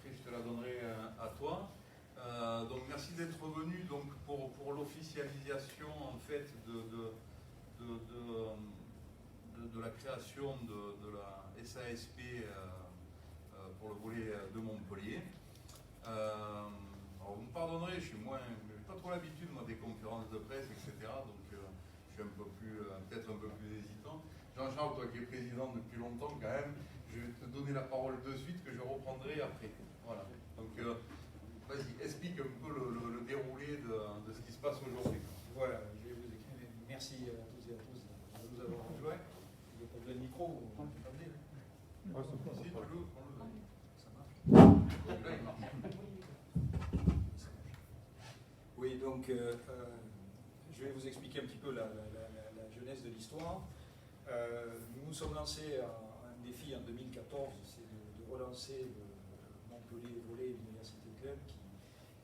après je te la donnerai à toi. Donc merci d'être venu donc, pour l'officialisation en fait de la création de la SASP pour le volet de Montpellier. Alors vous me pardonnerez, je n'ai pas trop l'habitude moi des conférences de presse, etc. Donc je suis peut-être un peu plus hésitant. Jean-Charles, toi qui es président depuis longtemps quand même, je vais te donner la parole de suite que je reprendrai après. Voilà. Donc vas-y, explique un peu le déroulé de ce qui se passe aujourd'hui. Voilà, je vais vous expliquer. Merci à toutes et à tous de nous avoir rejoints. Il n'y a pas besoin de micro, vous m'entendez? Si, tu l'ouvres, ça marche. Là, il marche. Oui, donc je vais vous expliquer un petit peu la genèse de l'histoire. Nous nous sommes lancés un défi en 2014, c'est de relancer le Montpellier Volley Université Club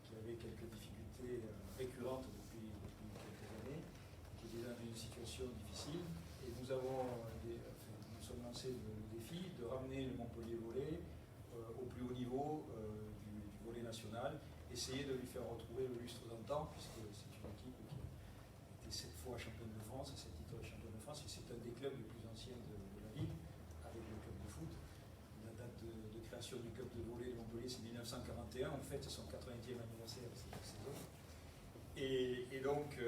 qui avait quelques difficultés récurrentes depuis quelques années, qui était dans une situation difficile. Et nous sommes lancés le défi de ramener le Montpellier Volley au plus haut niveau du volley national, essayer de lui faire retrouver le lustre d'antan, puisque c'est une équipe qui a été 7 fois championne de France, à 7 titres de championne de France, et c'est un des clubs les plus anciens de la ville, avec le club de foot. La date de création du club de volley de Montpellier, c'est 1941, en fait, c'est son 80e anniversaire cette saison. Et donc,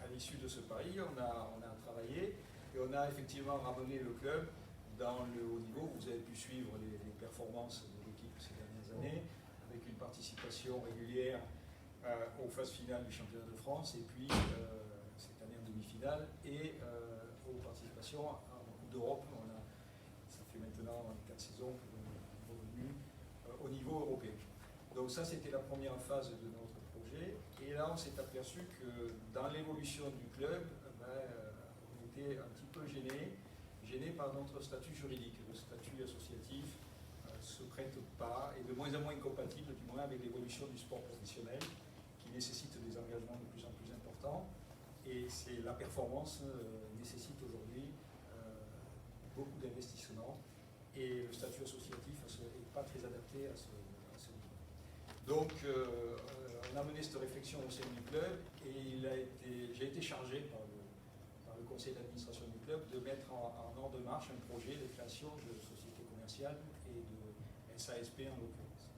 à l'issue de ce pari, on a travaillé, et on a effectivement ramené le club dans le haut niveau. Vous avez pu suivre les performances de l'équipe ces dernières années, avec une participation régulière aux phases finales du championnat de France, et puis cette année en demi-finale, et aux participations en Coupe d'Europe. Ça fait maintenant 4 saisons que nous sommes revenus au niveau européen. Donc ça, c'était la première phase de notre projet, et là on s'est aperçu que dans l'évolution du club, on était un petit peu gêné par notre statut juridique. Le statut associatif se prête pas, et de moins en moins incompatible du moins avec l'évolution du sport professionnel, qui nécessite des engagements de plus en plus importants, et c'est la performance nécessite aujourd'hui beaucoup d'investissements, et le statut associatif n'est pas très adapté à ce niveau. Donc on a mené cette réflexion au sein du club, et j'ai été chargé par le conseil d'administration du club de mettre en ordre de marche un projet de création de société commerciale et de SASP en l'occurrence.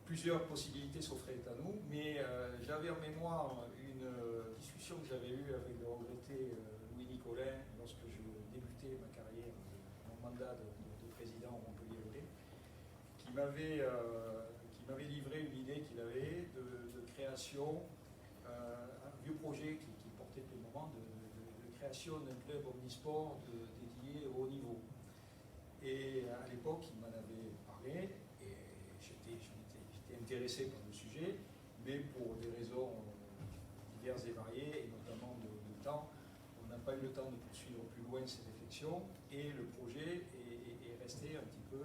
Plusieurs possibilités s'offraient à nous, mais j'avais en mémoire une discussion que j'avais eue avec le regretté Louis Nicolin lorsque je débutais ma carrière, mon mandat de président au Montpellier Volley, qui m'avait livré une idée qu'il avait de création, un vieux projet qui portait pour le moment, de création d'un club omnisport dédié au haut niveau. Et à l'époque, il m'en avait parlé, et j'étais intéressé par le sujet, mais pour des raisons diverses et variées, et notamment de temps, on n'a pas eu le temps de poursuivre plus loin ces réflexions, et le projet est resté un petit peu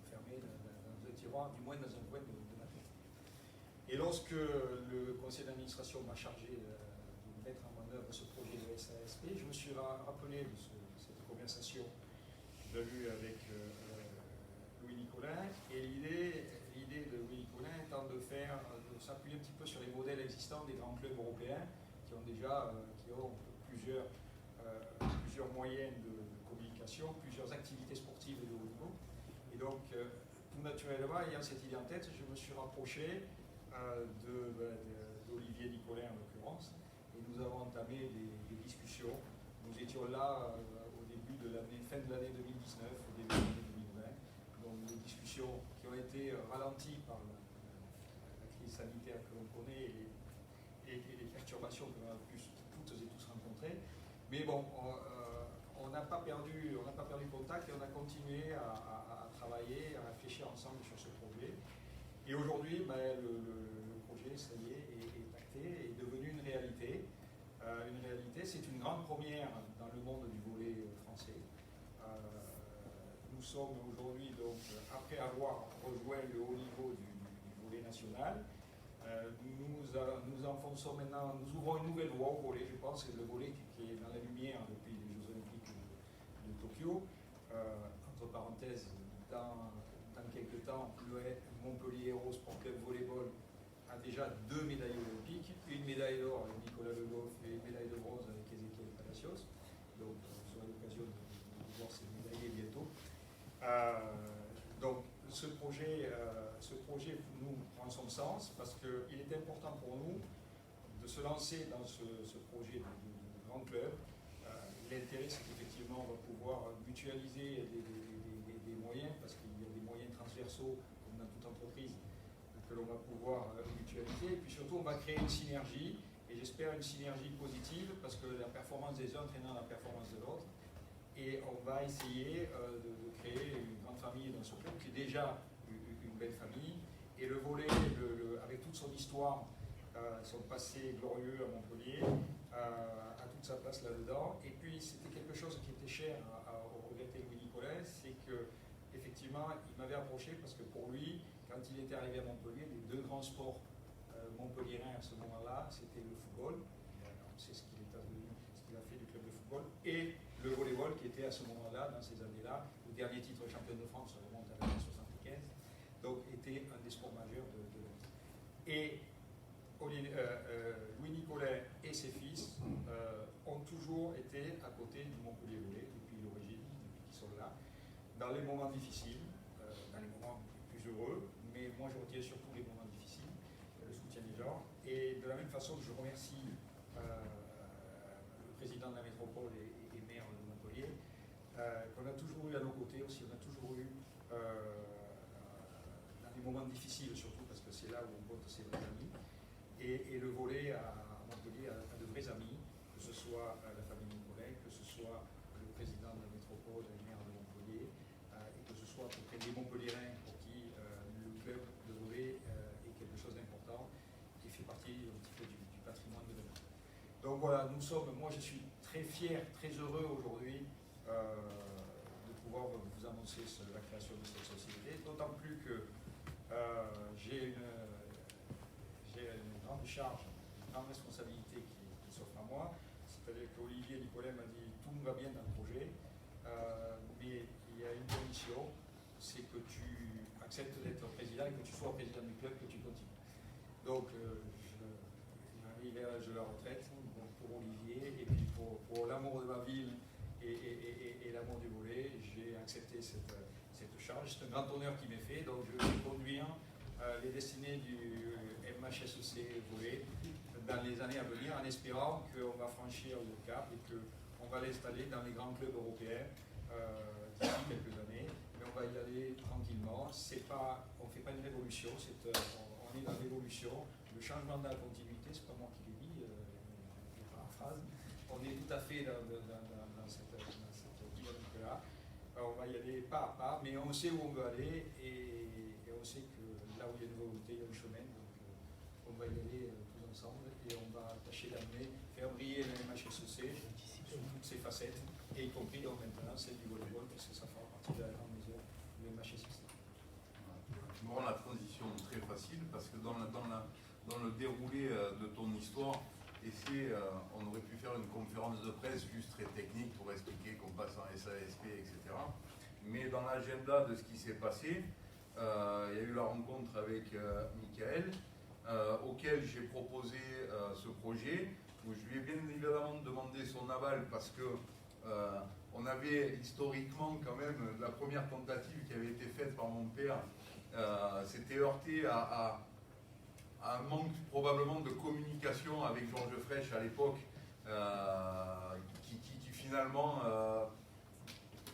enfermé dans un tiroir, du moins dans un coin de ma tête. Et lorsque le conseil d'administration m'a chargé de mettre en œuvre ce projet de SASP, je me suis rappelé de cette conversation que j'ai eue avec Louis Nicolin, et l'idée de Louis Nicolin étant de s'appuyer un petit peu sur les modèles existants des grands clubs européens qui ont plusieurs moyens de communication, plusieurs activités sportives de haut niveau. Et donc, tout naturellement, ayant cette idée en tête, je me suis rapproché d'Olivier Nicolin en l'occurrence, et nous avons entamé des discussions. Nous étions là au début de fin de l'année 2019, au début de l'année 2020, donc des discussions qui ont été ralenties par la crise sanitaire que l'on connaît et les perturbations que l'on a pu toutes et tous rencontrer. Mais bon, on n'a pas perdu contact, et on a continué à travailler, à réfléchir ensemble sur ce projet. Et aujourd'hui, le projet, ça y est acté, est devenu une réalité. C'est une grande première dans le monde du volley français. Nous sommes aujourd'hui, donc, après avoir rejoint le haut niveau du volley national, nous enfonçons maintenant, nous ouvrons une nouvelle voie au volley, je pense, c'est le volley qui est dans la lumière depuis les Jeux Olympiques de Tokyo. Entre parenthèses, dans quelques temps, le Montpellier Héros Sport Club Volleyball a déjà 2 médailles olympiques, une médaille d'or avec Nicolas Le Goff et une médaille de bronze avec Ezequiel Palacios. Donc vous aurez l'occasion de voir ces médaillés bientôt. Donc ce projet nous prend son sens parce qu'il est important pour nous de se lancer dans ce projet de grand club. L'intérêt, c'est qu'effectivement, on va pouvoir mutualiser des moyens, parce qu'il y a des moyens transversaux, comme dans toute entreprise, que l'on va pouvoir mutualiser. Et puis surtout, on va créer une synergie, et j'espère une synergie positive, parce que la performance des uns entraînant la performance de l'autre. Et on va essayer de créer une grande famille dans ce club, qui est déjà une belle famille. Et le volley, avec toute son histoire, son passé glorieux à Montpellier, a toute sa place là-dedans. Et puis c'était quelque chose qui était cher au regretté Louis Nicolet, c'est que effectivement il m'avait approché parce que pour lui, quand il était arrivé à Montpellier, les 2 grands sports montpelliérains à ce moment-là, c'était le football, on sait ce qu'il est devenu, ce qu'il a fait du club de football, et le volleyball qui était à ce moment-là, dans ces années-là, le dernier titre champion de France remonte à l'année 75, donc était un des sports majeurs de l'Est. Et Louis Nicolet et ses fils ont toujours été à côté du Montpellier Volley depuis l'origine, depuis qu'ils sont là, dans les moments difficiles, dans les moments plus heureux, mais moi je retiens surtout les moments difficiles, le soutien des gens. Et de la même façon, je remercie le président de la métropole et maire de Montpellier, qu'on a toujours eu à nos côtés aussi, on a toujours eu dans les moments difficiles surtout, parce que c'est là où on compte ses vrais amis. Et le volley à Montpellier a de vrais amis, que ce soit la famille Nicolet, que ce soit le président de la métropole et le maire de Montpellier, et que ce soit à peu près les Montpelliérains pour qui le club de volley est quelque chose d'important, qui fait partie un petit peu du patrimoine de demain. Donc voilà, moi je suis très fier, très heureux aujourd'hui de pouvoir vous annoncer la création de cette société, d'autant plus que j'ai une grande charge, une grande responsabilité qui s'offre à moi. C'est-à-dire qu'Olivier Nicolet m'a dit tout me va bien dans le projet, mais il y a une condition, c'est que tu acceptes d'être président et que tu sois président du club, que tu continues. Donc il est à l'âge de la retraite, donc pour Olivier, et puis pour l'amour de ma ville et l'amour du volley, j'ai accepté cette charge. C'est un grand honneur qui m'est fait, donc je vais conduire les destinées du MHSEC volley dans les années à venir, en espérant qu'on va franchir le cap et qu'on va l'installer dans les grands clubs européens d'ici quelques années. Mais on va y aller tranquillement. On ne fait pas une révolution, on est dans l'évolution. Le changement de la continuité, c'est pas moi qui l'ai dit, par phrase. On est tout à fait dans cette dynamique-là. On va y aller pas à pas, mais on sait où on veut aller et on sait que là où il y a une volonté, il y a un chemin. Donc on va y aller tous ensemble et on va tâcher d'amener, faire briller le MHSEC sous toutes ses facettes, et y compris donc maintenant celle du volleyball, puisque ça fera partie de la grande maison du MHSEC. Tu me rends la transition très facile parce que dans le déroulé de ton histoire, on aurait pu faire une conférence de presse juste très technique pour expliquer qu'on passe en SASP, etc. Mais dans l'agenda de ce qui s'est passé, il y a eu la rencontre avec Michael, auquel j'ai proposé ce projet, où je lui ai bien évidemment demandé son aval parce que on avait historiquement quand même la première tentative qui avait été faite par mon père, s'était heurté à un manque probablement de communication avec Georges Frêche à l'époque, qui finalement,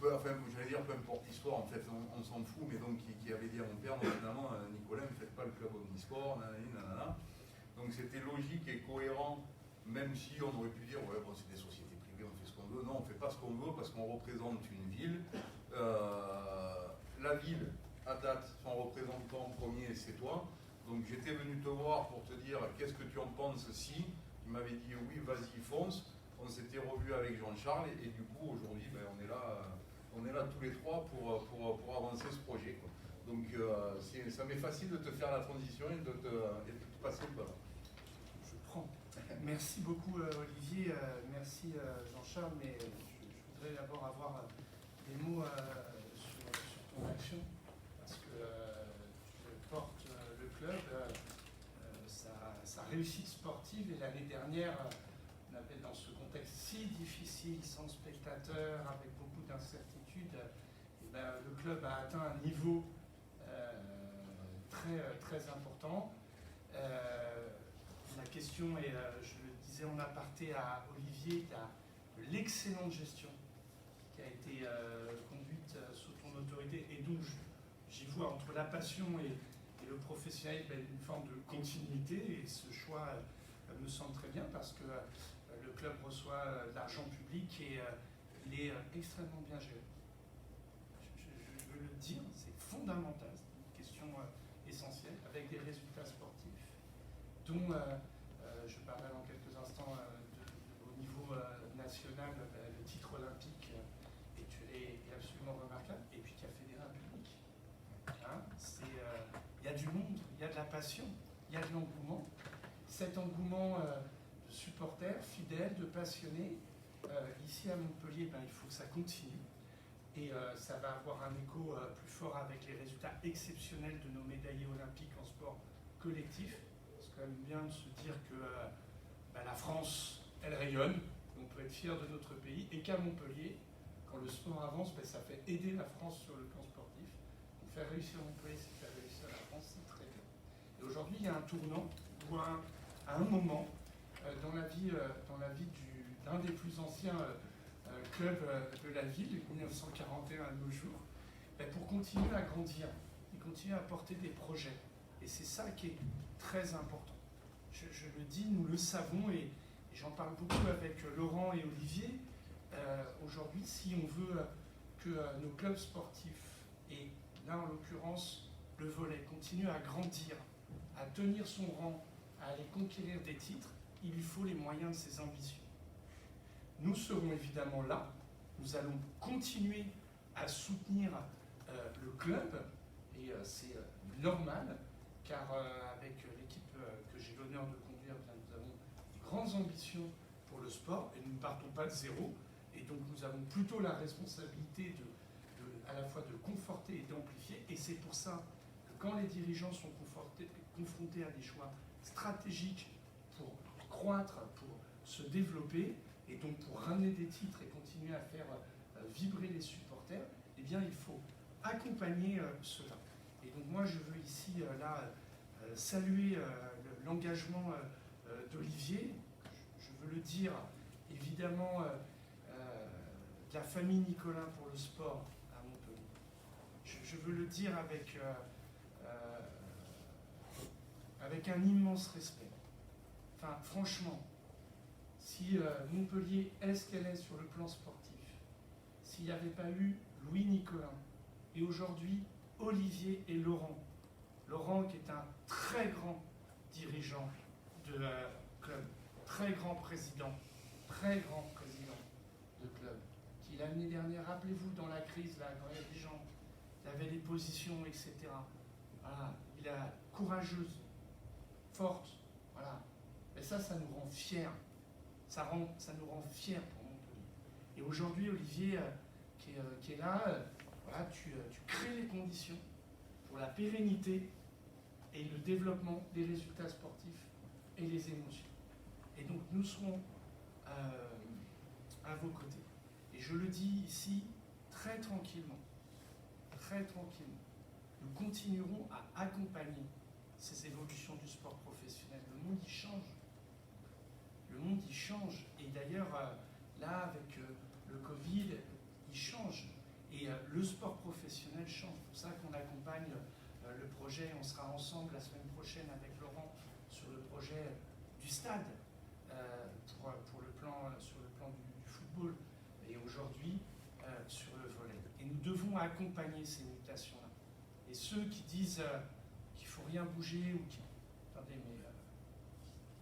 j'allais dire peu importe l'histoire, en fait on s'en fout, mais donc qui avait dit à mon père, non, finalement Nicolas, ne faites pas le club omnisport, nanana. Donc c'était logique et cohérent, même si on aurait pu dire, ouais bon c'est des sociétés privées, on fait ce qu'on veut. Non, on ne fait pas ce qu'on veut parce qu'on représente une ville. La ville, à date, son représentant premier, c'est toi. Donc j'étais venu te voir pour te dire qu'est-ce que tu en penses si. Tu m'avais dit oui, vas-y, fonce. On s'était revu avec Jean-Charles et du coup aujourd'hui on est là tous les trois pour avancer ce projet, quoi. Donc ça m'est facile de te faire la transition et de te passer le ballon. Je prends. Merci beaucoup Olivier, merci Jean-Charles, mais je voudrais d'abord avoir des mots sur ton action, parce que sportive. Et l'année dernière, on avait dans ce contexte si difficile, sans spectateurs, avec beaucoup d'incertitudes, le club a atteint un niveau très important. La question est, je le disais en aparté à Olivier, de l'excellente gestion qui a été conduite sous ton autorité, et donc j'y vois entre la passion et le professionnel une forme de continuité, et ce choix me semble très bien parce que le club reçoit de l'argent public et il est extrêmement bien géré. Je veux le dire, c'est fondamental, c'est une question essentielle, avec des résultats sportifs dont je parlerai dans quelques instants au niveau national. Le titre olympique est absolument remarquable, et puis qui a fédéré un public. Hein, il y a du monde, il y a de la passion, il y a de l'engouement. Cet engouement de supporters, fidèles, de passionnés, ici à Montpellier, il faut que ça continue. Et ça va avoir un écho plus fort avec les résultats exceptionnels de nos médaillés olympiques en sport collectif. C'est quand même bien de se dire que la France, elle rayonne, on peut être fier de notre pays, et qu'à Montpellier, quand le sport avance, ça fait aider la France sur le plan sportif. Donc faire réussir Montpellier, c'est faire réussir la France, c'est très bien. Et aujourd'hui, il y a un tournant, ou à un moment, dans la vie d'un des plus anciens clubs de la ville, 1941 à nos jours, pour continuer à grandir et continuer à porter des projets. Et c'est ça qui est très important. Je le dis, nous le savons, et j'en parle beaucoup avec Laurent et Olivier. Aujourd'hui, si on veut que nos clubs sportifs, et là en l'occurrence le volley, continue à grandir, à tenir son rang, à aller conquérir des titres, il lui faut les moyens de ses ambitions. Nous serons évidemment là, nous allons continuer à soutenir le club, et c'est normal, car avec l'équipe que j'ai l'honneur de conduire, nous avons de grandes ambitions pour le sport, et nous ne partons pas de zéro, et donc nous avons plutôt la responsabilité à la fois de conforter et d'amplifier, et c'est pour ça que quand les dirigeants sont confrontés à des choix stratégiques pour croître, pour se développer, et donc pour ramener des titres et continuer à faire vibrer les supporters, eh bien il faut accompagner cela. Et donc moi je veux ici saluer l'engagement d'Olivier. Je veux le dire évidemment de la famille Nicolin pour le sport à Montpellier. Je veux le dire avec un immense respect. Enfin, franchement, si Montpellier est ce qu'elle est sur le plan sportif, s'il n'y avait pas eu Louis Nicolin, et aujourd'hui Olivier et Laurent qui est un très grand dirigeant de club, très grand président de club, qui l'année dernière, rappelez-vous, dans la crise, là, quand il y a des gens qui avaient des positions, etc., voilà, il est courageuse, forte, voilà. Et ça nous rend fiers. Ça nous rend fiers pour Montpellier. Et aujourd'hui, Olivier, qui est là, voilà, tu crées les conditions pour la pérennité et le développement des résultats sportifs et les émotions. Et donc nous serons à vos côtés. Et je le dis ici très tranquillement, nous continuerons à accompagner ces évolutions du sport professionnel. Le monde y change. Et d'ailleurs, là, avec le Covid, il change. Et le sport professionnel change. C'est pour ça qu'on accompagne le projet. On sera ensemble la semaine prochaine avec Laurent sur le projet du stade sur le plan du football. Et aujourd'hui, sur le volley. Et nous devons accompagner ces mutations-là. Et ceux qui disent qu'il ne faut rien bouger, ou qui... Attendez,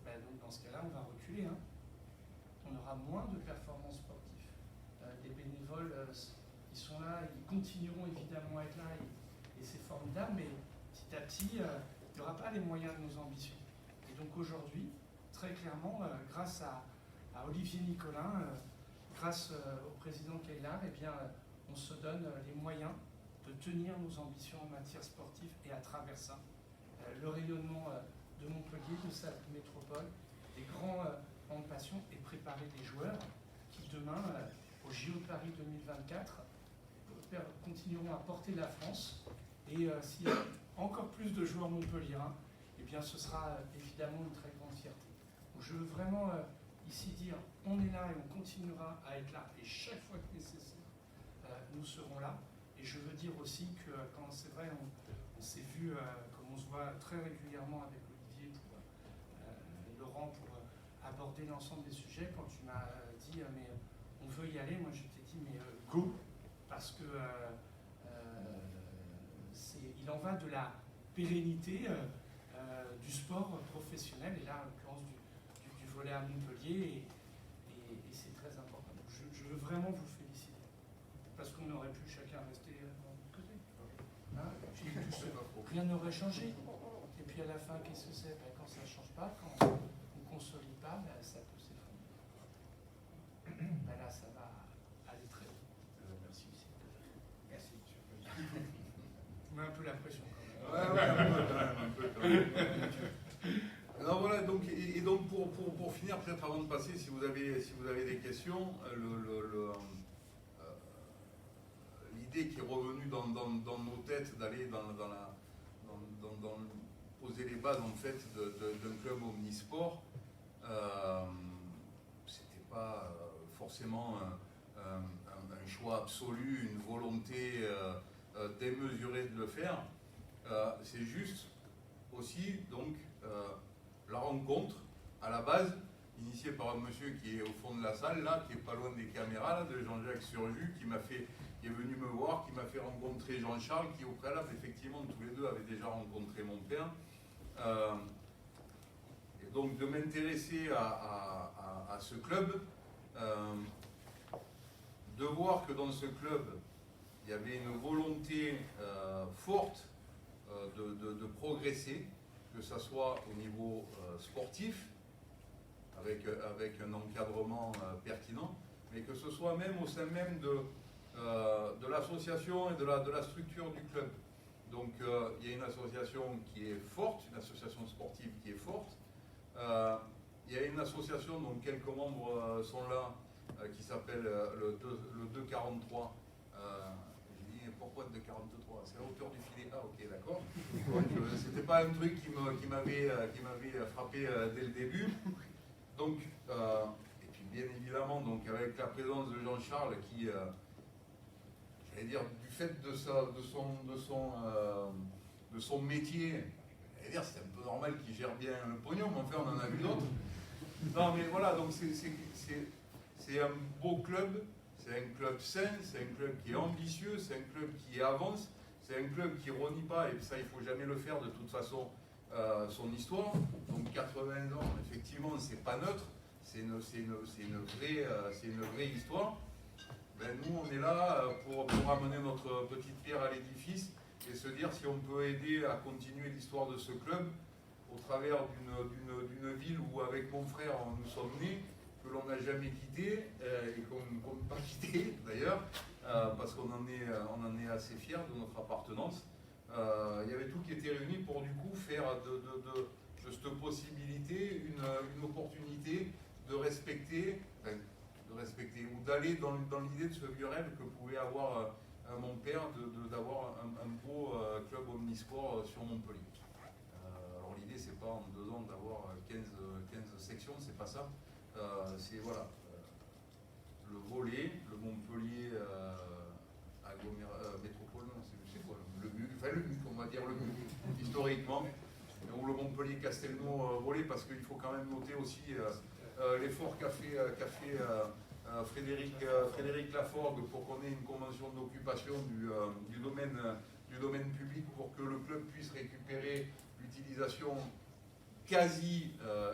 mais donc dans ce cas-là, on va reculer. Hein. On aura moins de performances sportives. Les bénévoles, ils sont là, ils continueront évidemment à être là, et c'est formidable, mais petit à petit, il n'y aura pas les moyens de nos ambitions. Et donc aujourd'hui, très clairement, grâce à Olivier Nicolin, grâce au président Keylard, eh bien, on se donne les moyens de tenir nos ambitions en matière sportive, et à travers ça, le rayonnement de Montpellier, de sa métropole, grandes passions et préparer des joueurs qui demain, au JO de Paris 2024, continueront à porter la France. Et s'il y a encore plus de joueurs montpelliérains, eh bien ce sera évidemment une très grande fierté. Donc je veux vraiment ici dire, on est là et on continuera à être là. Et chaque fois que nécessaire, nous serons là. Et je veux dire aussi que quand c'est vrai, on s'est vu, comme on se voit très régulièrement avec Olivier, Laurent, pour aborder l'ensemble des sujets, quand tu m'as dit mais on veut y aller, moi je t'ai dit mais go, parce que il en va de la pérennité du sport professionnel, et là en l'occurrence du volley à Montpellier, et c'est très important. Donc, je veux vraiment vous féliciter, parce qu'on aurait pu chacun rester de notre côté. Hein, rien n'aurait changé. Et puis à la fin, qu'est-ce que c'est? Quand ça ne change pas, quand on ne consolide pas, ça peut s'effondrer. Là, ça va aller très haut. Merci. Merci. Je mets un peu la pression quand même. Ouais, alors voilà, donc, et donc pour finir, peut-être avant de passer, si vous avez des questions, l'idée qui est revenue dans nos têtes d'aller poser les bases en fait d'un club omnisport, c'était pas forcément un choix absolu, une volonté démesurée de le faire. C'est juste aussi donc la rencontre à la base initiée par un monsieur qui est au fond de la salle là, qui est pas loin des caméras là, de Jean-Jacques Surjus, qui est venu me voir, qui m'a fait rencontrer Jean-Charles, qui au préalable effectivement tous les deux avaient déjà rencontré mon père, et donc de m'intéresser à ce club, de voir que dans ce club il y avait une volonté forte de progresser, que ce soit au niveau sportif, avec un encadrement pertinent, mais que ce soit même au sein même de l'association et de la structure du club. Donc il y a une association qui est forte, une association sportive qui est forte. Il y a une association dont quelques membres sont là, qui s'appelle le 243. Pourquoi de 43? C'est la hauteur du filet. Ah ok, d'accord. C'était pas un truc qui m'avait frappé dès le début. Donc, et puis bien évidemment, donc avec la présence de Jean-Charles qui, j'allais dire, du fait de son métier, j'allais dire, c'est un peu normal qu'il gère bien le pognon, mais enfin on en a vu d'autres. Non mais voilà, donc c'est un beau club. C'est un club sain, c'est un club qui est ambitieux, c'est un club qui avance, c'est un club qui ne renie pas, et ça il ne faut jamais le faire de toute façon, son histoire. Donc 80 ans, effectivement, c'est pas neutre, c'est une vraie histoire. Ben, nous on est là pour amener notre petite pierre à l'édifice et se dire si on peut aider à continuer l'histoire de ce club au travers d'une ville où avec mon frère nous sommes nés, que l'on n'a jamais quitté et qu'on ne compte pas quitter d'ailleurs, parce qu'on en est assez fiers de notre appartenance. Il y avait tout qui était réuni pour du coup faire de cette possibilité une opportunité de respecter ou d'aller dans l'idée de ce vieux rêve que pouvait avoir mon père d'avoir un beau club omnisport sur Montpellier. Alors l'idée c'est pas en 2 ans d'avoir 15 sections, c'est pas ça. C'est voilà, le volley, le Montpellier métropole, non, c'est quoi le MUC, on va dire le MUC, historiquement, ou le Montpellier Castelnau volley, parce qu'il faut quand même noter aussi l'effort qu'a fait Frédéric Laforgue pour qu'on ait une convention d'occupation du domaine public pour que le club puisse récupérer l'utilisation quasi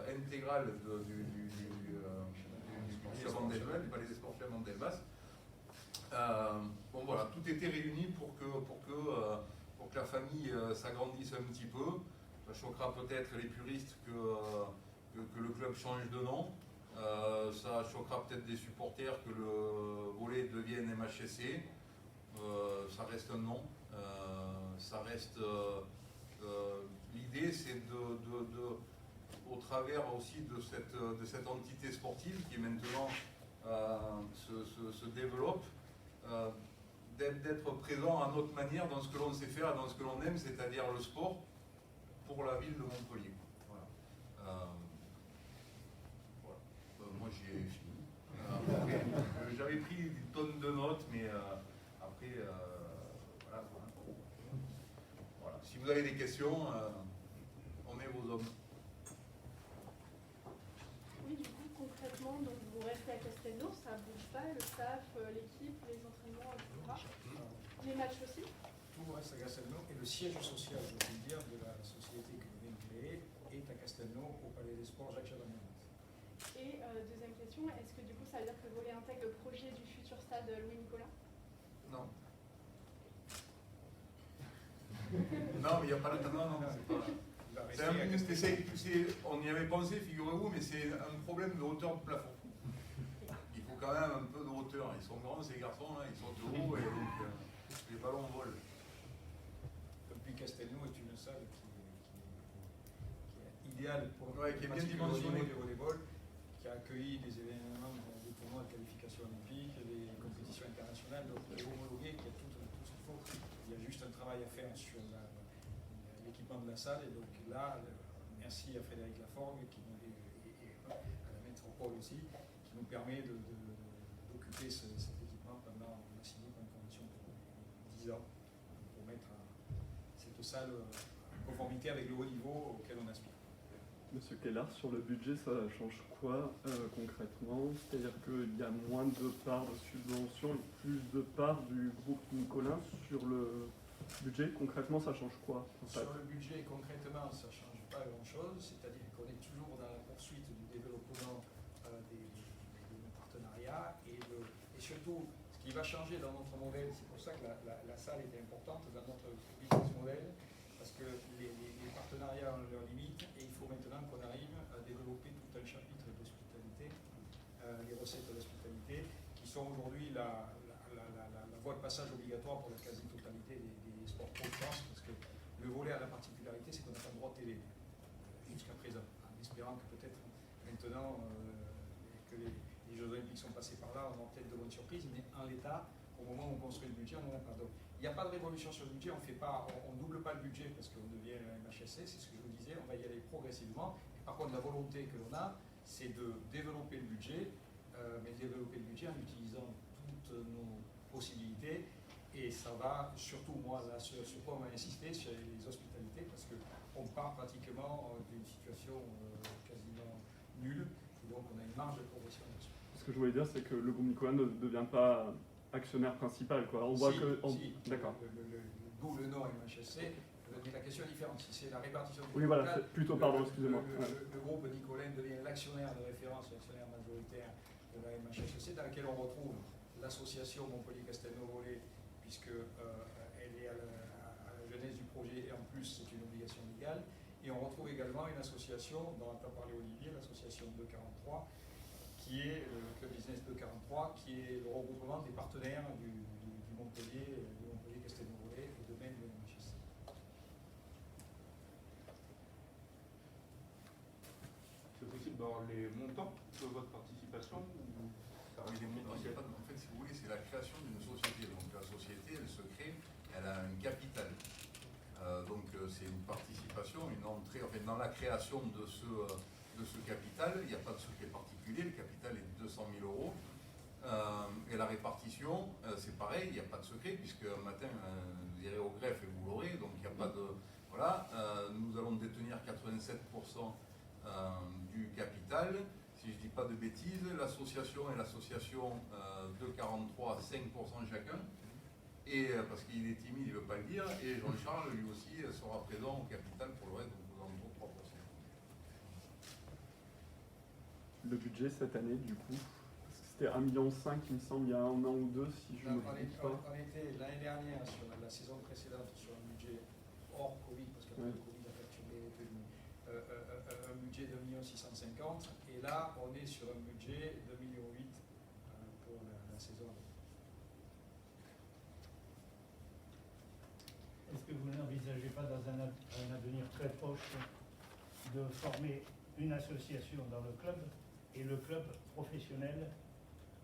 intégrale du palais des sports chez Mandelbas. Bon voilà, tout était réuni pour que la famille s'agrandisse un petit peu. Ça choquera peut-être les puristes que le club change de nom. Ça choquera peut-être des supporters que le volley devienne MHSC. Ça reste un nom. Ça reste. L'idée, c'est au travers aussi de cette entité sportive qui maintenant se développe, d'être présent à notre manière dans ce que l'on sait faire, dans ce que l'on aime, c'est-à-dire le sport pour la ville de Montpellier. Voilà. Moi j'ai fini. Après, j'avais pris des tonnes de notes, mais après, voilà. Si vous avez des questions, on est vos hommes. Oui, du coup, concrètement, donc vous restez à Castelnau, ça ne bouge pas, le staff, l'équipe, les entraînements, etc. Les matchs aussi. Tout reste à Castelnau et le siège social, je veux dire, de la société que vous venez de créer est à Castelnau, au Palais des Sports Jacques Chardonnay. Et deuxième question, est-ce que du coup ça veut dire que Volley intègre le projet du futur stade Louis-Nicolas? Non. Non, mais il n'y a pas de... Non, c'est pas... on y avait pensé, figurez-vous, mais c'est un problème de hauteur de plafond. Il faut quand même un peu de hauteur. Ils sont grands, ces garçons, là, ils sont haut et donc les ballons volent. Depuis Castelnau est une salle qui est idéale pour qui est bien dimensionnée du volleyball, qui a accueilli des événements, des tournois de qualification olympique, des compétitions internationales, donc il est homologué, qui a tout ce qu'il faut. Il y a juste un travail à faire sur l'équipement de la salle, et donc là, merci à Frédéric Laforgue et à la métropole aussi, qui nous permet d'occuper cet équipement pendant, on a signé une convention pour 10 ans, pour mettre cette salle en conformité avec le haut niveau auquel on aspire. Monsieur Kellard, sur le budget, ça change quoi concrètement? C'est-à-dire qu'il y a moins de parts de subvention et plus de parts du groupe Nicolin sur le budget. Concrètement, ça change quoi en fait? Sur le budget, concrètement, ça ne change pas grand-chose. C'est-à-dire qu'on est toujours dans la poursuite du développement de partenariats et surtout, ce qui va changer dans notre modèle, c'est pour ça que la salle était importante dans notre business model, parce que les partenariats ont leurs limites et il faut maintenant qu'on arrive à développer tout un chapitre d'hospitalité, les recettes d'hospitalité, qui sont aujourd'hui la voie de passage obligatoire pour la quasi-totalité des sports pro de France, parce que le volley a la particularité, c'est qu'on n'a pas le droit de télé jusqu'à présent, en espérant que peut-être maintenant que les Jeux Olympiques sont passés par là, on aura peut-être de bonnes surprises, mais en l'état, au moment où on construit le budget, on n'en a pas. Donc, il n'y a pas de révolution sur le budget, on ne double pas le budget parce qu'on devient un MHSC, c'est ce que je vous disais, on va y aller progressivement. Et par contre, la volonté que l'on a, c'est de développer le budget, mais développer le budget en utilisant toutes nos possibilités. Et ça va surtout, moi, là, sur quoi on va insister, sur les hospitalités, parce qu'on part pratiquement d'une situation quasiment nulle, et donc on a une marge de progression là-dessus. Ce que je voulais dire, c'est que le groupe Nicolin ne devient pas actionnaire principal, quoi. On voit que... D'accord. D'où le nom MHSC, mais la question est différente. Si c'est la répartition du oui, voilà, c'est plutôt, pardon, excusez-moi. Le groupe Nicolin devient l'actionnaire de référence, l'actionnaire majoritaire de la MHSC, dans laquelle on retrouve l'association Montpellier-Castelnau Volley, puisque elle est à la genèse du projet et en plus c'est une obligation légale. Et on retrouve également une association dont a parlé Olivier, l'association 243, qui est le Club Business 243, qui est le regroupement des partenaires du Montpellier, Castelnau Volley et de même le MHSC. C'est possible d'avoir les montants de votre participation ou ça oui, les montants, en fait, si vous voulez, c'est la création d'une société. Donc la société, elle se crée, elle a un capital. Donc c'est une participation, une entrée. Enfin, dans la création de ce capital, il n'y a pas de secret particulier, le capital est de 200 000 euros. Et la répartition, c'est pareil, il n'y a pas de secret, puisque un matin, vous irez au greffe et vous l'aurez, donc il n'y a pas de... Voilà, nous allons détenir 87% du capital. Si je ne dis pas de bêtises, l'association et l'association 243, 5% chacun. Et parce qu'il est timide, il ne veut pas le dire. Et Jean-Charles, lui aussi, sera présent au capital pour le reste, donc nous avons 3%. Le budget cette année, du coup, c'était 1,5 million, il me semble, il y a un an ou deux, si je ne me trompe pas. On était l'année dernière, sur la saison précédente, sur un budget hors Covid, parce qu'après le Covid a perturbé un budget de 1,650 million. Et là, on est sur un budget de 1,8 million pour la saison. Est-ce que vous n'envisagez pas dans un avenir très proche de former une association dans le club et le club professionnel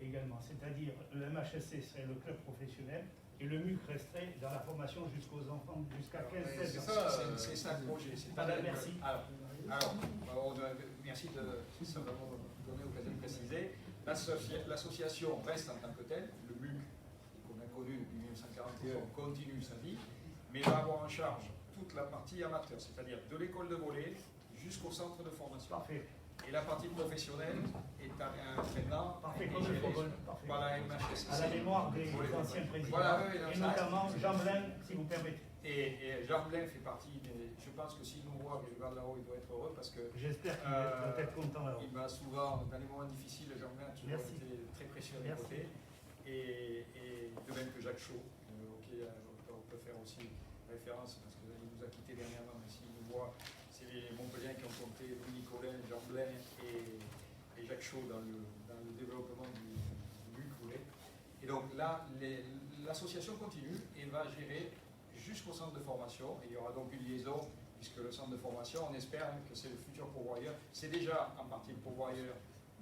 également. C'est-à-dire le MHSC serait le club professionnel et le MUC resterait dans la formation jusqu'aux enfants jusqu'à 15-16 ans. C'est ça le projet. Madame, merci. Merci de simplement me donner l'occasion de préciser. L'association reste en tant que telle, le MUC, qu'on a connu depuis 1941, continue sa vie, mais va avoir en charge toute la partie amateur, c'est-à-dire de l'école de volley jusqu'au centre de formation. Parfait. Et la partie professionnelle est maintenant Parfait, été comme le gérée football. Parfait. par la MHSC. À la mémoire des anciens présidents, Voilà, oui, et notamment Jean Blin, si vous permettez. Et Jean Blin fait partie, je pense que s'il nous voit, il regarde là-haut, il doit être heureux parce que J'espère qu'il doit être content là-haut. il m'a souvent, dans les moments difficiles, Jean Blin a toujours Merci. été très précieux à mes Merci. côtés. Et de même que Jacques Chaud, auquel on peut faire aussi référence parce qu'il nous a quittés dernièrement, mais s'il nous voit, c'est les Montpelliens qui ont compté Louis Nicolin, Jean Blin et Jacques Chaud dans le développement du MUC volley. Et donc là, l'association continue et va gérer jusqu'au centre de formation. Et il y aura donc une liaison, puisque le centre de formation, on espère que c'est le futur pourvoyeur. C'est déjà en partie le pourvoyeur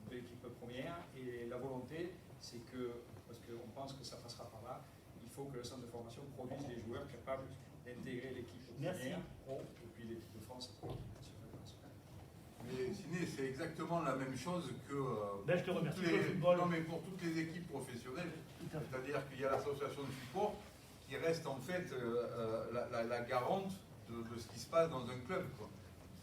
de l'équipe première. Et la volonté, c'est que, parce qu'on pense que ça passera par là, il faut que le centre de formation produise des joueurs capables d'intégrer l'équipe première et puis l'équipe de France. Mais Ciné, c'est exactement la même chose que Ben, je te remercie. toutes Le football. non, mais pour toutes les équipes professionnelles. Tout à fait. C'est-à-dire qu'il y a l'association de support qui reste en fait la garante de ce qui se passe dans un club, quoi,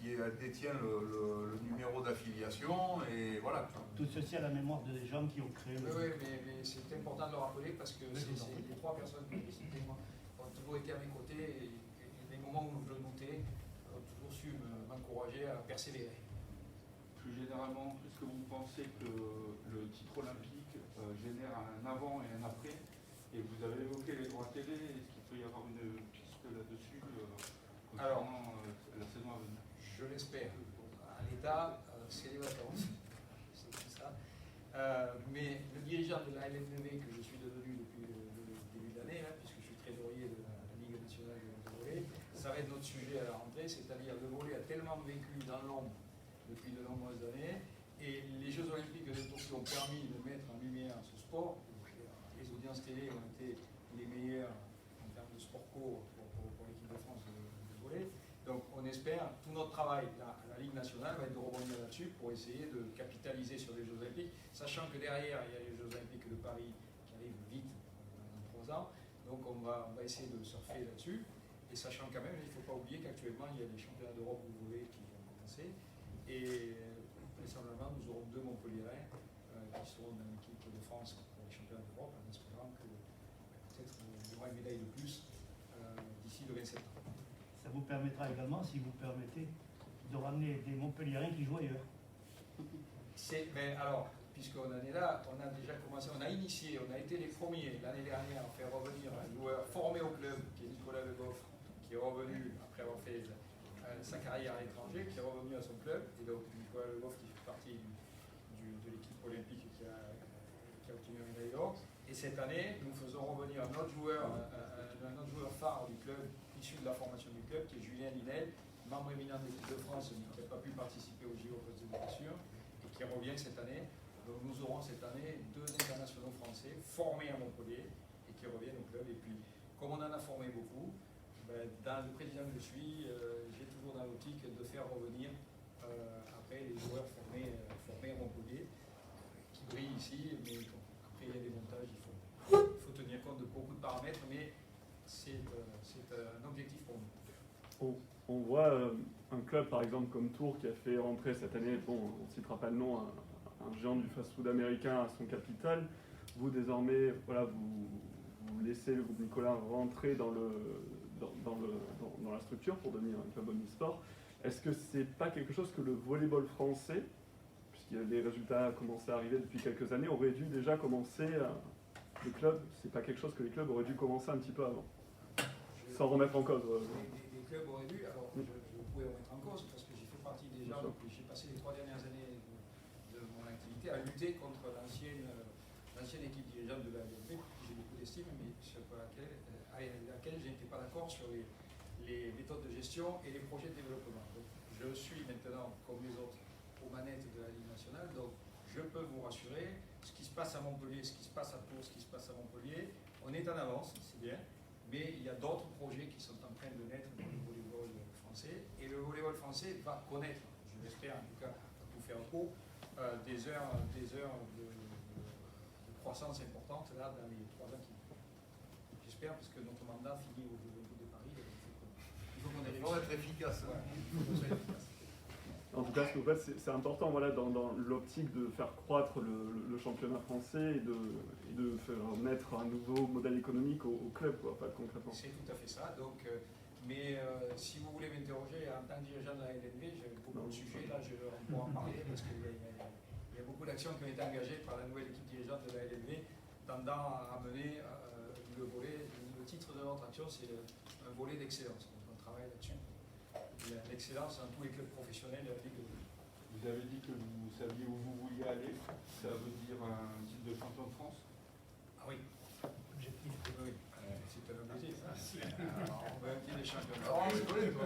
qui détient le numéro d'affiliation et voilà. Quoi. Tout ceci à la mémoire des gens qui ont créé le. Oui, mais c'est important de le rappeler parce que Oui, les trois personnes qui ont toujours été à mes côtés et les moments où je le doutais ont toujours su m'encourager à persévérer. Plus généralement, est-ce que vous pensez que le titre olympique génère un avant et un après? Et vous avez évoqué les droits télé, est-ce qu'il peut y avoir une piste là-dessus concernant la saison à venir? Je l'espère. À l'État, c'est les vacances, c'est tout ça. Mais le dirigeant de la LNV que je suis devenu depuis le début de l'année, puisque je suis trésorier de la Ligue nationale de volley, ça va être notre sujet à la rentrée, c'est-à-dire le volley a tellement vécu dans l'ombre depuis de nombreuses années, et les Jeux Olympiques de Tokyo ont permis de mettre en lumière ce sport. Les audiences télé ont été les meilleures en termes de sport co pour l'équipe de France de volley. Donc on espère, tout notre travail à la Ligue nationale va être de rebondir là-dessus pour essayer de capitaliser sur les Jeux Olympiques, sachant que derrière il y a les Jeux Olympiques de Paris qui arrivent vite dans 3 ans. Donc on va essayer de surfer là-dessus. Et sachant quand même, il ne faut pas oublier qu'actuellement il y a les championnats d'Europe de volley qui vont commencer. Et vraisemblablement, nous aurons 2 Montpelliérains qui seront dans l'équipe de France pour les championnats d'Europe, en espérant que peut-être il y aura une médaille de plus d'ici le 27 ans. Ça vous permettra également, si vous permettez, de ramener des Montpelliérains qui jouent ailleurs. Alors, puisqu'on en est là, on a déjà commencé, on a initié, on a été les premiers l'année dernière à faire revenir un joueur formé au club, qui est Nicolas Le Goff, qui est revenu après avoir fait sa carrière à l'étranger, qui est revenu à son club. Et donc Nicolas Le Goff qui fait partie de l'équipe olympique qui a obtenu une médaille d'or. Et cette année, nous faisons revenir un autre joueur phare du club, issu de la formation du club, qui est Julien Linel, membre éminent de l'équipe de France, mais qui n'a pas pu participer au JO à cause de blessures, et qui revient cette année. Donc nous aurons cette année 2 internationaux français formés à Montpellier et qui reviennent au club. Et puis, comme on en a formé beaucoup, dans le président que je suis, j'ai toujours dans l'optique de faire revenir après les joueurs formés à Montpellier, qui brillent ici, mais après il y a des montages, il faut tenir compte de beaucoup de paramètres, mais c'est un objectif pour nous. On voit un club par exemple comme Tours qui a fait rentrer cette année, bon, on ne citera pas le nom, un géant du fast-food américain à son capital. Vous désormais, voilà, vous laissez le groupe Nicolas rentrer dans la structure pour devenir un club omnisport. Est-ce que c'est pas quelque chose que le volleyball français, puisque les résultats commencé à arriver depuis quelques années, aurait dû déjà commencer le club, c'est pas quelque chose que les clubs auraient dû commencer un petit peu avant, sans remettre en cause. Les clubs auraient dû, alors je pouvais remettre en cause parce que j'ai fait partie des gens, j'ai passé les 3 dernières années de mon activité à lutter contre l'ancienne équipe dirigeante de la LNV, j'ai beaucoup d'estime, mais sur laquelle je n'étais pas d'accord sur les méthodes de gestion et les projets de développement. Donc, je suis maintenant, comme les autres, aux manettes de la Ligue nationale, donc je peux vous rassurer, ce qui se passe à Montpellier, ce qui se passe à Tours, ce qui se passe à Montpellier, on est en avance, c'est bien, mais il y a d'autres projets qui sont en train de naître dans le volleyball français, et le volleyball français va connaître, je l'espère en tout cas, pour vous faire court, des heures de croissance importante là dans les 3 ans qui viennent. J'espère, parce que notre mandat finit au Jeux Olympiques de Paris, donc il faut qu'on ait Il faut être efficace. Ouais, il faut qu'on soit efficace. En tout cas, ce que vous faites, c'est important voilà, dans l'optique de faire croître le championnat français et de faire naître un nouveau modèle économique au club, quoi, pas concrètement. C'est tout à fait ça. Donc, si vous voulez m'interroger en tant que dirigeant de la LNV, j'ai beaucoup de sujets, là, on pourra en parler, parce qu'il y a beaucoup d'actions qui ont été engagées par la nouvelle équipe dirigeante de la LNV, tendant à amener le volet. Le titre de notre action, c'est un volet d'excellence. Donc, on travaille là-dessus. L'excellence dans tous les clubs professionnels de la Ligue de volley. Vous avez dit que vous saviez où vous vouliez aller. Ça veut dire un titre de champion de France? Ah oui. Objectif. Oui, c'est un objectif. Alors, on veut un petit des champions de Ah, France. c'est vrai, toi.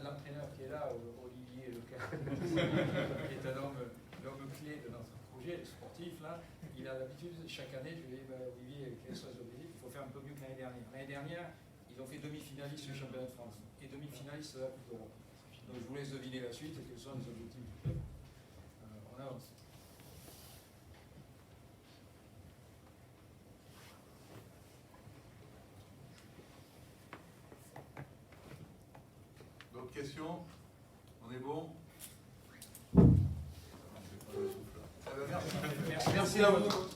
L'entraîneur qui est là, Olivier Lecaire, qui est un homme clé de notre projet sportif, là, il a l'habitude, chaque année, je lui dis, Olivier, quels sont les objectifs? Il faut faire un peu mieux que l'année dernière. L'année dernière, ils ont fait demi-finaliste du championnat de France et demi-finaliste de la Coupe d'Europe. Donc je vous laisse deviner la suite et quels sont les objectifs du club. On avance. D'autres questions? On est bon? Merci à vous. Merci à vous.